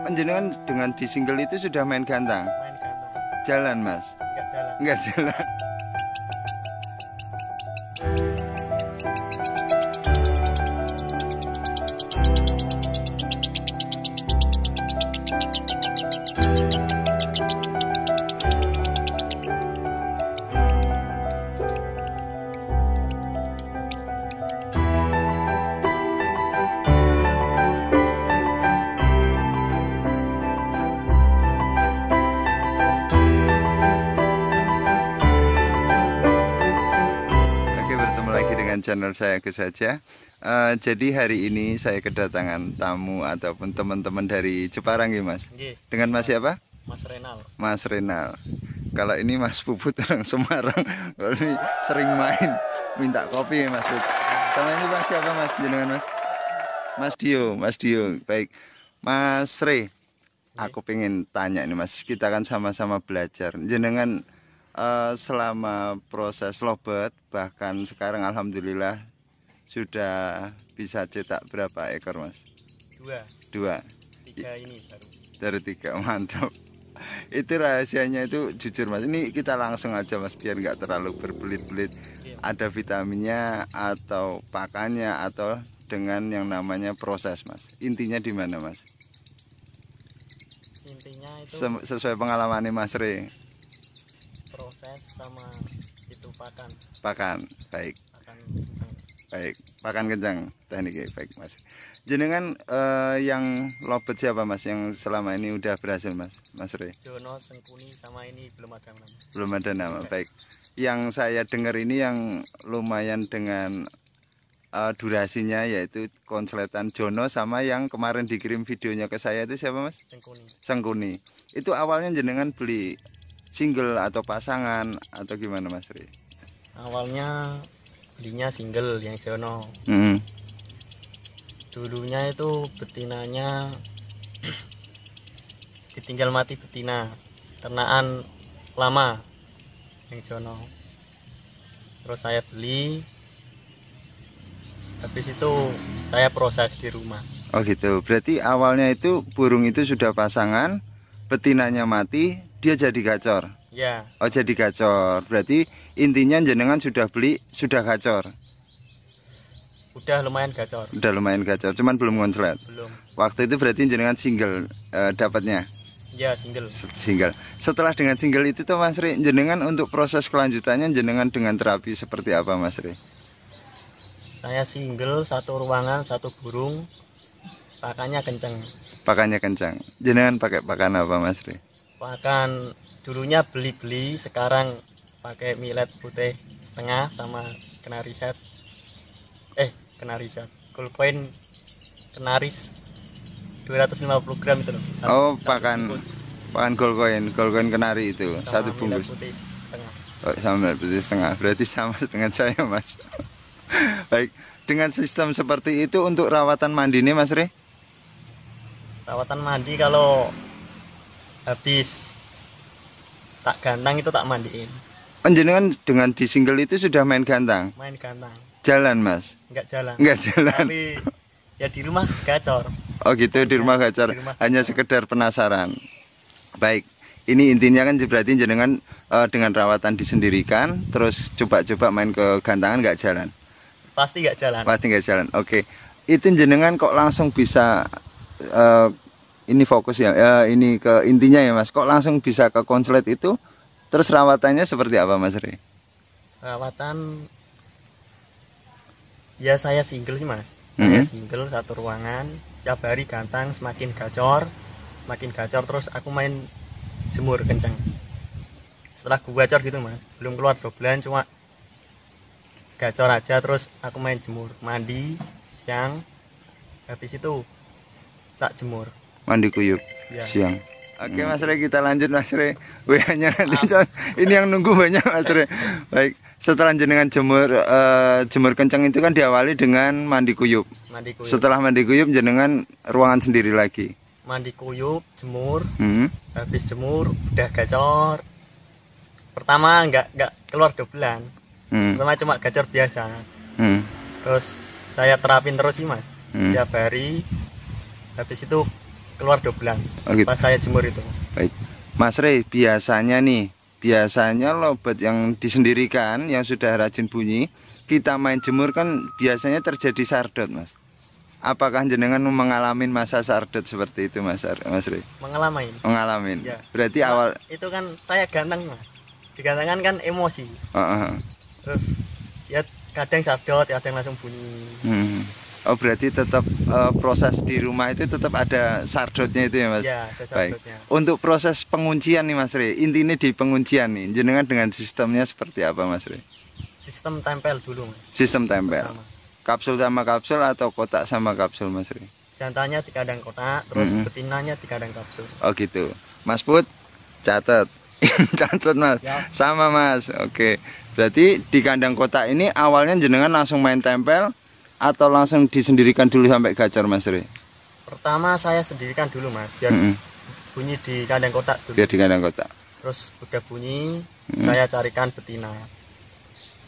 Jenengan dengan di single itu sudah main gantang? Main gantang. Jalan mas? Enggak jalan. Enggak jalan. Channel saya Agus saja. Jadi hari ini saya kedatangan tamu ataupun teman-teman dari Jepara nggih Mas. Nggih. Dengan Mas siapa? Mas Renal. Mas Renal. Kalau ini Mas Puput orang Semarang. Kalau ini sering main minta kopi Mas Puput. Sama ini Mas siapa Mas jenengan Mas? Mas Dio, Mas Dio. Baik. Mas Re. Aku pengen tanya ini Mas, kita kan sama-sama belajar. Jenengan selama proses lobet, bahkan sekarang alhamdulillah sudah bisa cetak berapa ekor Mas? Dua. Tiga ini baru. Dari 3, mantap. Itu rahasianya itu jujur Mas. Ini kita langsung aja Mas biar nggak terlalu berbelit-belit. Ada vitaminnya atau pakannya atau dengan yang namanya proses Mas. Intinya di mana Mas? Intinya itu sesuai pengalaman Mas Re. Proses sama itu pakan. Pakan, baik. Pakan kencang. Baik, pakan kencang tekniknya baik Mas. Jenengan yang lobet siapa Mas yang selama ini udah berhasil Mas? Mas Re. Jono, Sengkuni sama ini belum ada nama. Belum ada nama, baik. Yang saya dengar ini yang lumayan dengan durasinya yaitu konsletan Jono sama yang kemarin dikirim videonya ke saya itu siapa Mas? Sengkuni. Sengkuni. Itu awalnya jenengan beli single atau pasangan atau gimana Mas Ri? Awalnya belinya single yang Jono. Dulunya itu betinanya ditinggal mati betina, ternaan lama yang Jono. Terus saya beli, habis itu saya proses di rumah. Oh gitu, berarti awalnya itu burung itu sudah pasangan, betinanya mati, dia jadi gacor. Ya. Oh jadi gacor. Berarti intinya jenengan sudah beli, sudah gacor. Udah lumayan gacor. Udah lumayan gacor, cuman belum konslet. Belum. Waktu itu berarti jenengan single dapatnya. Ya single. Single. Setelah dengan single itu tuh Mas Ri, jenengan untuk proses kelanjutannya jenengan dengan terapi seperti apa Mas Ri? Saya single, satu ruangan, satu burung, pakannya kenceng. Pakannya kencang. Jenengan pakai pakan apa Mas Ri? Pakan dulunya beli-beli, sekarang pakai millet putih setengah sama kenari set. Kenari set. Goldcoin kenaris 250 gram itu loh. Oh, pakan goldcoin kenari itu sama satu bungkus. Putih setengah. Oh, sama millet putih setengah. Berarti sama dengan saya Mas. Baik. Dengan sistem seperti itu untuk rawatan mandi nih Mas Ri? Rawatan mandi kalau habis tak gantang itu tak mandiin. Jenengan dengan di single itu sudah main gantang? Main gantang. Jalan Mas? Enggak jalan. Enggak jalan. Tapi ya di rumah gacor. Oh gitu, di rumah gacor. Hanya sekedar penasaran. Baik. Ini intinya kan berarti jenengan dengan rawatan disendirikan, terus coba-coba main ke gantangan nggak jalan? Pasti nggak jalan. Pasti nggak jalan. Oke. Itu jenengan kok langsung bisa ini fokus ya, ini ke intinya ya Mas. Kok langsung bisa ke konslet itu? Terus rawatannya seperti apa Mas Ri? Rawatan ya saya single sih Mas. Saya single satu ruangan, tiap hari gantang semakin gacor terus aku main jemur kencang. Setelah gua gacor gitu Mas, belum keluar 2 bulan cuma gacor aja terus aku main jemur, mandi siang, habis itu tak jemur. Mandi kuyup ya. Siang. Oke Mas Re, kita lanjut Mas Re. WA-nya nanti ini yang nunggu banyak Mas Re. Baik, setelah jenengan jemur kencang itu kan diawali dengan mandi kuyup. Mandi kuyup. Setelah mandi kuyup jenengan ruangan sendiri lagi. Mandi kuyup, jemur. Habis jemur udah gacor. Pertama nggak keluar 2 bulan. Pertama cuma gacor biasa. Terus saya terapin terus sih Mas. Tiap hari. Habis itu keluar dobelan. Oh, gitu. Pas saya jemur itu. Baik, Mas Rey, biasanya lobet yang disendirikan yang sudah rajin bunyi, kita main jemur kan biasanya terjadi sardot, Mas. Apakah jenengan mengalami masa sardot seperti itu, Mas Rey? Mengalami. Mengalami. Ya. Berarti Cuma awal itu kan saya ganteng, Mas. Digantengkan kan emosi. Terus ya kadang sardot, kadang langsung bunyi. Oh, berarti tetap proses di rumah itu tetap ada sardotnya itu ya, Mas? Ya, ada Baik. sardotnya. Untuk proses penguncian nih, Mas Rey, intinya di penguncian nih, jenengan dengan sistemnya seperti apa, Mas Rey? Sistem tempel dulu, Mas. Sistem tempel. Pertama. Kapsul sama kapsul atau kotak sama kapsul, Mas Rey? Jantannya di kandang kotak, terus betinanya di kandang kapsul. Oh gitu. Mas Put, catat. Catat, Mas. Ya. Sama, Mas. Oke. Berarti di kandang kotak ini awalnya jenengan langsung main tempel atau langsung disendirikan dulu sampai gacor, Mas Rey? Pertama saya sendirikan dulu, Mas, biar bunyi di kandang kotak dulu. Biar di kandang kotak. Terus udah bunyi, saya carikan betina.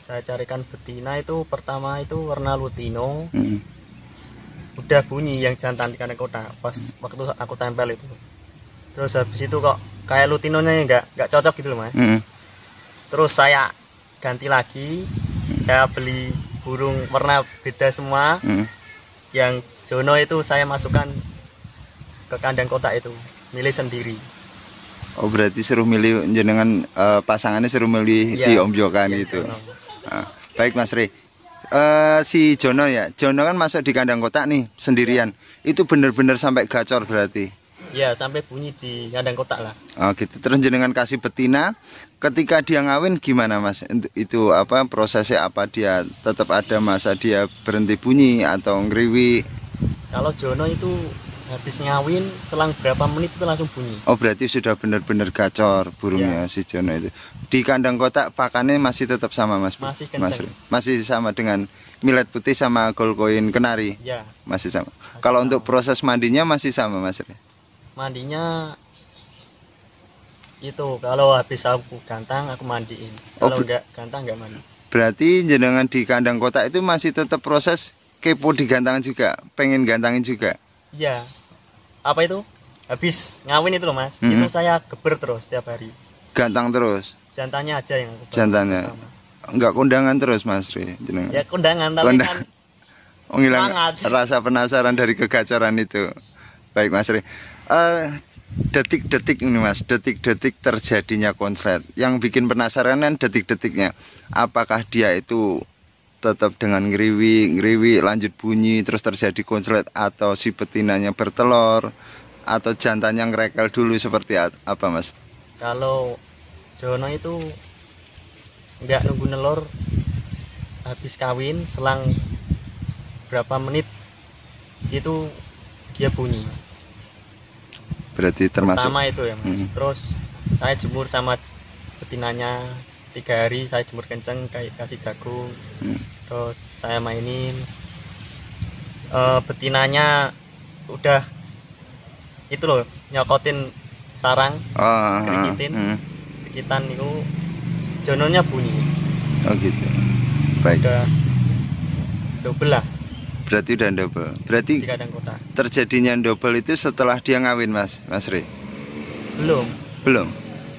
Saya carikan betina itu pertama itu warna lutino. Udah bunyi yang jantan di kandang kotak pas waktu aku tempel itu. Terus habis itu kok kayak lutinonya nggak cocok gitu loh, Mas. Terus saya ganti lagi, saya beli burung warna beda semua. Yang jono itu saya masukkan ke kandang kotak itu, milih sendiri. Oh, berarti suruh milih jenengan, pasangannya suruh milih Ya, di ombyokan yang gitu. jono. Baik, Mas Rey. Si Jono ya, Jono kan masuk di kandang kotak nih sendirian. Itu bener-bener sampai gacor berarti. Ya, sampai bunyi di kandang kotak lah. Oh gitu. Terus jenengan kasih betina. Ketika dia ngawin gimana, Mas? Itu apa prosesnya? Apa dia tetap ada masa dia berhenti bunyi atau ngeriwi? Kalau jono itu habis ngawin selang berapa menit itu langsung bunyi. Oh, berarti sudah benar-benar gacor burungnya si Jono itu. Di kandang kotak pakannya masih tetap sama, Mas? Masih Mas kenceng. Rey? Masih sama dengan millet putih sama gold coin kenari? Ya, Masih sama. Kalau untuk proses mandinya masih sama, Mas Rey? mandinya itu kalau habis aku gantang aku mandiin. Oh, Kalau enggak gantang enggak mandi. Berarti jenengan di kandang kotak itu masih tetap proses kepo digantangin juga, pengen gantangin juga. Iya. Apa itu? Habis ngawin itu loh, Mas. Itu saya geber terus setiap hari. Gantang terus Jantannya aja yang aku geber jantannya. pertama. Enggak kondangan terus, Mas Rey, jenengan. Ya kondangan tapi Kondang- kan Ngilang semangat. rasa penasaran dari kegacoran itu. Baik, Mas Rey. Detik-detik ini, Mas, detik-detik terjadinya konslet. Yang bikin penasaran kan detik-detiknya. Apakah dia itu tetap dengan ngeriwi lanjut bunyi terus terjadi konslet, atau si betinanya bertelur, atau jantannya ngerekel dulu seperti apa, Mas? kalau jono itu enggak nunggu nelur, habis kawin selang berapa menit itu dia bunyi. Berarti termasuk Pertama itu ya, Mas. Terus saya jemur sama betinanya 3 hari, saya jemur kenceng kayak kasih jagung. Terus saya mainin, betinanya udah itu loh, nyokotin sarang, kegitan itu jononya bunyi. Oh gitu. Baik. Udah double lah Berarti udah double. Berarti di kandang kota. terjadinya double itu setelah dia ngawin, Mas Rey? Belum, Belum.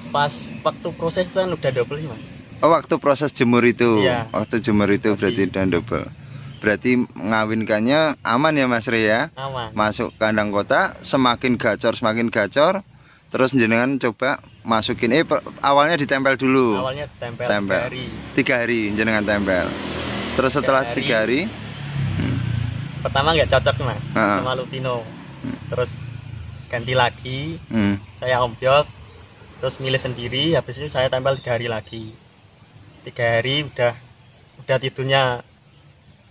pas waktu proses itu kan udah double sih, Mas. Oh, waktu proses jemur itu. Iya. Waktu jemur itu berarti udah double. Berarti ngawinkannya aman ya, Mas Rey ya? Aman. Masuk kandang kota, semakin gacor. Terus jenengan coba masukin, awalnya ditempel dulu. Awalnya tempel 3 Tempel. hari. 3 hari jenengan tempel. Terus setelah 3 hari, Pertama nggak cocok, Mas, Ah. sama lutino. Terus ganti lagi, hmm, saya ombyok, terus milih sendiri. Habis itu saya tempel 3 hari lagi. 3 hari udah tidurnya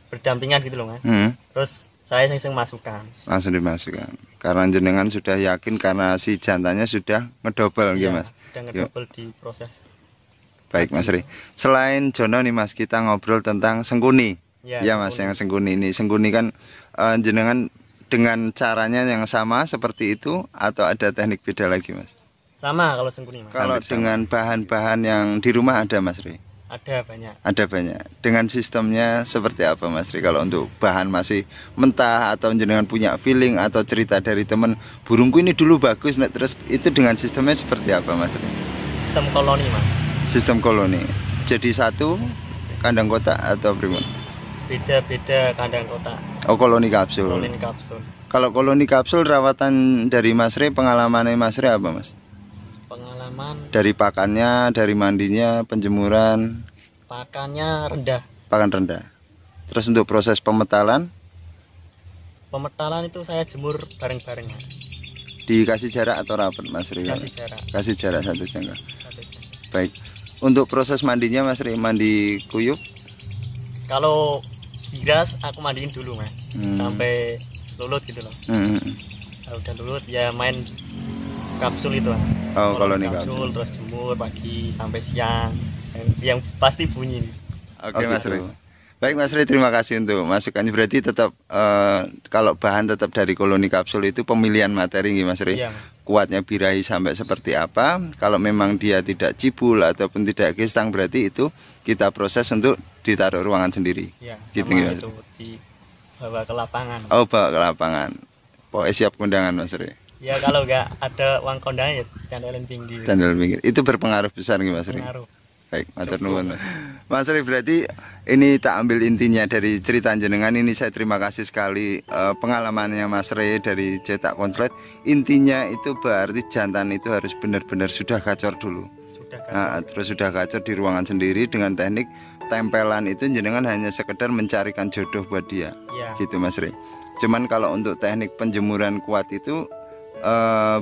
berdampingan gitu loh, Mas. Terus saya langsung masukkan. langsung dimasukkan. Karena jenengan sudah yakin karena si jantannya sudah ngedobel, Iya, ya, Mas. udah ngedouble di proses. Baik, Mas Rey. Selain Jono nih, Mas, kita ngobrol tentang sengkuni. Ya, Ya, Mas, sengkuni. yang sengkuni ini. Sengkuni kan jenengan dengan caranya yang sama seperti itu atau ada teknik beda lagi, Mas? Sama kalau sengkuni, Mas. Kalau Hampir sama. dengan bahan-bahan yang di rumah ada, Mas Rey? Ada banyak. Ada banyak. Dengan sistemnya seperti apa Mas Ri? Kalau untuk bahan masih mentah atau jenengan punya feeling atau cerita dari teman, burungku ini dulu bagus, nah, terus itu dengan sistemnya seperti apa Mas Ri? Sistem koloni mas. Sistem koloni. Jadi satu kandang kotak atau primun? Beda-beda kandang kotak. Oh, koloni kapsul. Koloni kapsul. Kalau koloni kapsul rawatan dari Mas Ri, pengalamannya Mas Ri apa Mas? Pengalaman Dari pakannya, dari mandinya, penjemuran, pakannya rendah. pakan rendah. Terus untuk proses pemetalan Pemetalan itu saya jemur bareng-bareng mas. dikasih jarak atau rapat Mas Ri? Kasih jarak. Kasih jarak 1 jangka. Satu jam. Baik. Untuk proses mandinya Mas Ri, mandi kuyup? Kalau biras aku mandiin dulu mas. Hmm. Sampai lulut gitu loh. Hmm. Kalau udah lulut ya main kapsul itu mas. Oh, koloni kapsul terus jemur pagi sampai siang. Yang pasti bunyi. Oke Mas Ri. Baik Mas Ri, terima kasih untuk masukannya. Berarti tetap kalau bahan tetap dari koloni kapsul itu pemilihan materi nggih Mas Ri. Iya. Kuatnya birahi sampai seperti apa. Kalau memang dia tidak cibul ataupun tidak gestang, berarti itu kita proses untuk ditaruh ruangan sendiri. Iya. Gitu Sama nggih, Mas? itu dibawa ke lapangan. Oh, bawa ke lapangan. Pokoknya siap kondangan Mas Ri. Ya kalau nggak ada uang kondangan ya candalin tinggi. Candal pinggir. Itu berpengaruh besar nggih Mas Ri. Pengaruh. Baik, matur nuwun. Mas Ri, berarti ini tak ambil intinya dari cerita jenengan ini. Saya terima kasih sekali pengalamannya Mas Ri dari cetak konslet. Intinya itu berarti jantan itu harus benar-benar sudah gacor dulu. Sudah kan. Nah, terus sudah gacor di ruangan sendiri dengan teknik tempelan itu jenengan hanya sekedar mencarikan jodoh buat dia. Iya. Gitu Mas Ri. Cuman kalau untuk teknik penjemuran kuat itu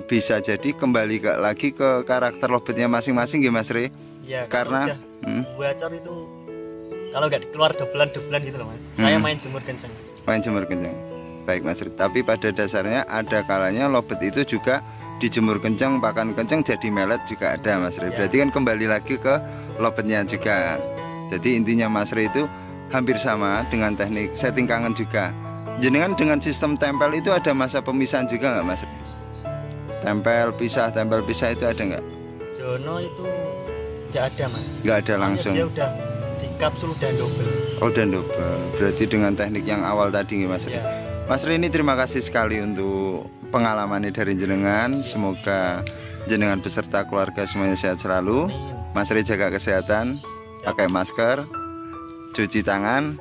bisa jadi kembali lagi ke karakter lobetnya masing-masing ya Mas Ri. Iya. Karena Bacor itu kalau nggak keluar dobelan gitu loh mas. Saya main jemur kencang. main jemur kencang. Baik Mas Ri. Tapi pada dasarnya ada kalanya lobet itu juga dijemur kencang, pakan kencang jadi melet juga ada Mas Ri. Ya. Berarti kan kembali lagi ke lobetnya juga. Jadi intinya Mas Ri itu hampir sama dengan teknik setting kangen juga. Jenengan dengan sistem tempel itu ada masa pemisahan juga nggak Mas Ri? Tempel pisah itu ada nggak? Jono itu nggak ada mas. Nggak ada langsung. Dia udah di kapsul udah double. Oh, dan double. Berarti dengan teknik yang awal tadi nggih Mas Ri. Ya. Mas Ri, ini terima kasih sekali untuk pengalamannya dari jenengan. Semoga jenengan beserta keluarga semuanya sehat selalu. Amin. Mas Ri jaga kesehatan, pakai masker, cuci tangan.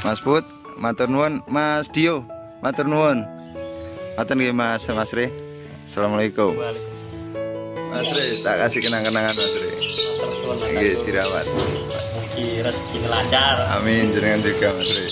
Mas Put, matur nuwun. Mas Dio, matur nuwun. Matur nggih Mas Ri. Assalamualaikum. Waalaikumsalam. Mas Ri, tak kasih kenang-kenangan Mas Ri. Terus Nggih, dirawat. mungkin rezeki lancar. Amin, jenengan juga Mas Ri.